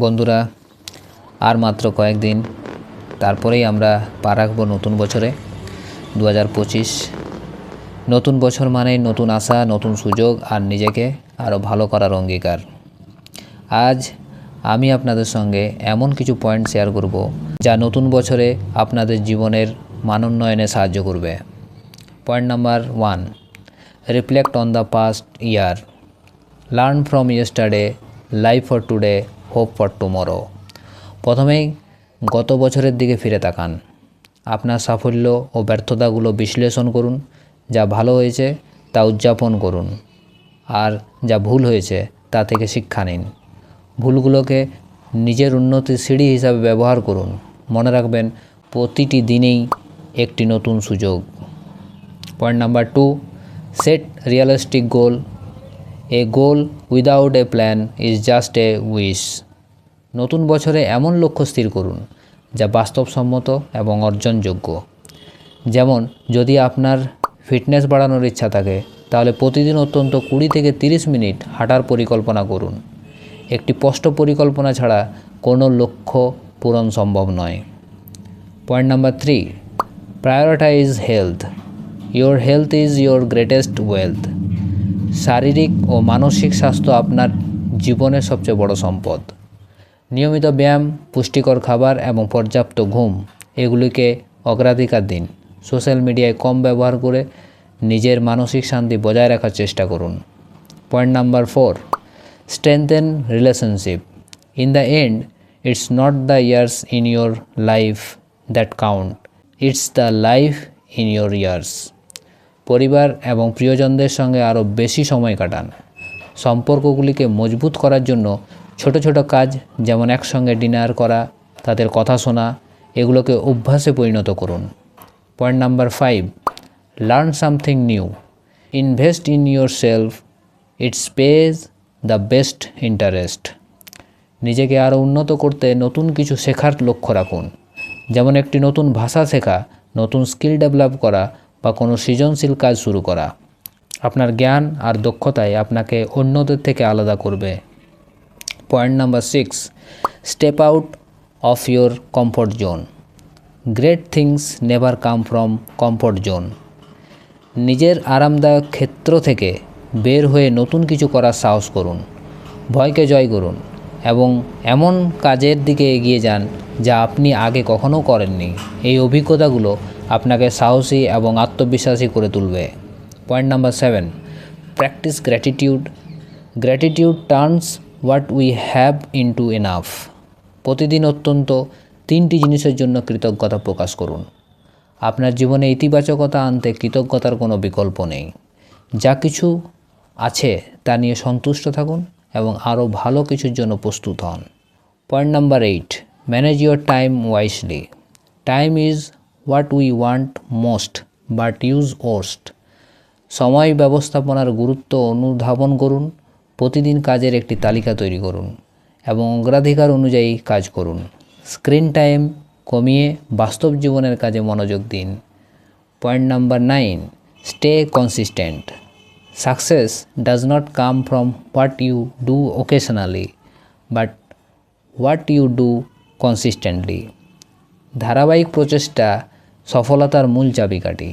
বন্ধুরা, আর মাত্র কয়েকদিন তারপরেই আমরা পা রাখবো নতুন বছরে 2025। নতুন বছর মানেই নতুন আশা, নতুন সুযোগ আর নিজেকে আরও ভালো করার অঙ্গীকার। আজ আমি আপনাদের সঙ্গে এমন কিছু পয়েন্ট শেয়ার করব যা নতুন বছরে আপনাদের জীবনের মানোন্নয়নে সাহায্য করবে। Point number 1, reflect on the past year, learn from yesterday, live for today, hope for tomorrow. প্রথমেই গত বছরের দিকে ফিরে তাকান। আপনার সাফল্য ও ব্যর্থতাগুলো বিশ্লেষণ করুন। যা ভালো হয়েছে তা উদযাপন করুন, আর যা ভুল হয়েছে তা থেকে শিক্ষা নিন। ভুলগুলোকে নিজের উন্নতির সিঁড়ি হিসাবে ব্যবহার করুন। মনে রাখবেন, প্রতিটি দিনেই একটি নতুন সুযোগ। Point number 2, set realistic goal. A goal without a plan is just a wish. নতুন বছরে এমন লক্ষ্য স্থির করুন যা বাস্তবসম্মত এবং অর্জনযোগ্য। যেমন, যদি আপনার ফিটনেস বাড়ানোর ইচ্ছা থাকে, তাহলে প্রতিদিন অন্তত 20 থেকে 30 মিনিট হাঁটার পরিকল্পনা করুন। একটি স্পষ্ট পরিকল্পনা ছাড়া কোনো লক্ষ্য পূরণ সম্ভব নয়। Point number 3, prioritise health. Your health is your greatest wealth. শারীরিক ও মানসিক স্বাস্থ্য আপনার জীবনের সবচেয়ে বড় সম্পদ। নিয়মিত ব্যায়াম, পুষ্টিকর খাবার এবং পর্যাপ্ত ঘুম এগুলিকে অগ্রাধিকার দিন। সোশ্যাল মিডিয়ায় কম ব্যবহার করে নিজের মানসিক শান্তি বজায় রাখার চেষ্টা করুন। Point number 4, strengthen relationship. In the end, it's not the years in your life that count, it's the life in your years. পরিবার এবং প্রিয়জনদের সঙ্গে আরও বেশি সময় কাটান। সম্পর্কগুলিকে মজবুত করার জন্য ছোট ছোট কাজ, যেমন একসঙ্গে ডিনার করা, তাদের কথা শোনা, এগুলোকে অভ্যাসে পরিণত করুন। Point number 5, learn something new. Invest in your self, it's page the best interest. নিজেকে আরও উন্নত করতে নতুন কিছু শেখার লক্ষ্য রাখুন। যেমন একটি নতুন ভাষা শেখা, নতুন স্কিল ডেভেলপ করা বা কোনো সৃজনশীল কাজ শুরু করা। আপনার জ্ঞান আর দক্ষতাই আপনাকে অন্যদের থেকে আলাদা করবে। Point number 6, step out of your comfort zone. Great things never come from comfort zone. নিজের আরামদায়ক ক্ষেত্র থেকে বের হয়ে নতুন কিছু করার সাহস করুন। ভয়কে জয় করুন এবং এমন কাজের দিকে এগিয়ে যান যা আপনি আগে কখনো করেননি। এই অভিজ্ঞতাগুলো আপনাকে সাহসী এবং আত্মবিশ্বাসী করে তুলবে। Point number 7, practice gratitude. Gratitude turns what we have into enough. প্রতিদিন অন্তত 3টি জিনিসের জন্য কৃতজ্ঞতা প্রকাশ করুন। আপনার জীবনে ইতিবাচকতা আনতে কৃতজ্ঞতার কোনো বিকল্প নেই। যা কিছু আছে তা নিয়ে সন্তুষ্ট থাকুন এবং আরও ভালো কিছুর জন্য প্রস্তুত হন। Point number 8, manage your time wisely. Time is what we want most but use worst. সময় ব্যবস্থাপনার গুরুত্ব অনুধাবন করুন। প্রতিদিন কাজের একটি তালিকা তৈরি করুন এবং অগ্রাধিকার অনুযায়ী কাজ করুন। স্ক্রিন টাইম কমিয়ে বাস্তব জীবনের কাজে মনোযোগ দিন। Point number 9, stay consistent. Success does not come from what you do occasionally but what you do consistently. ধারাবাহিক প্রচেষ্টা সফলতার মূল চাবিকাঠি।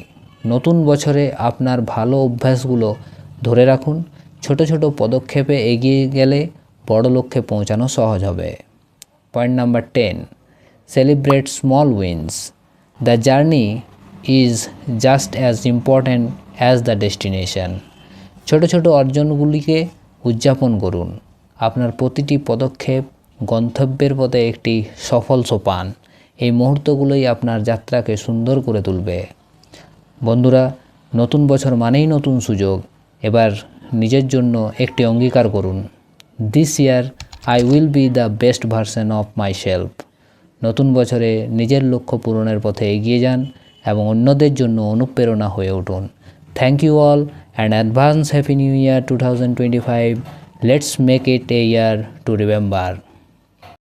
নতুন বছরে আপনার ভালো অভ্যাসগুলো ধরে রাখুন। ছোট ছোট পদক্ষেপে এগিয়ে গেলে বড় লক্ষ্যে পৌঁছানো সহজ হবে। Point number 10, celebrate small wins. The journey is just as important as the destination. ছোট ছোট অর্জনগুলিকে উদযাপন করুন। আপনার প্রতিটি পদক্ষেপ গন্তব্যের পথে একটি সফল সোপান। এই মুহূর্তগুলোই আপনার যাত্রাকে সুন্দর করে তুলবে। বন্ধুরা, নতুন বছর মানেই নতুন সুযোগ। এবার নিজের জন্য একটি অঙ্গীকার করুন। This year I will be the best version of my self. নতুন বছরে নিজের লক্ষ্য পূরণের পথে এগিয়ে যান এবং অন্যদের জন্য অনুপ্রেরণা হয়ে উঠুন। Thank you all and advance happy new year 2025. Let's make it a year to remember.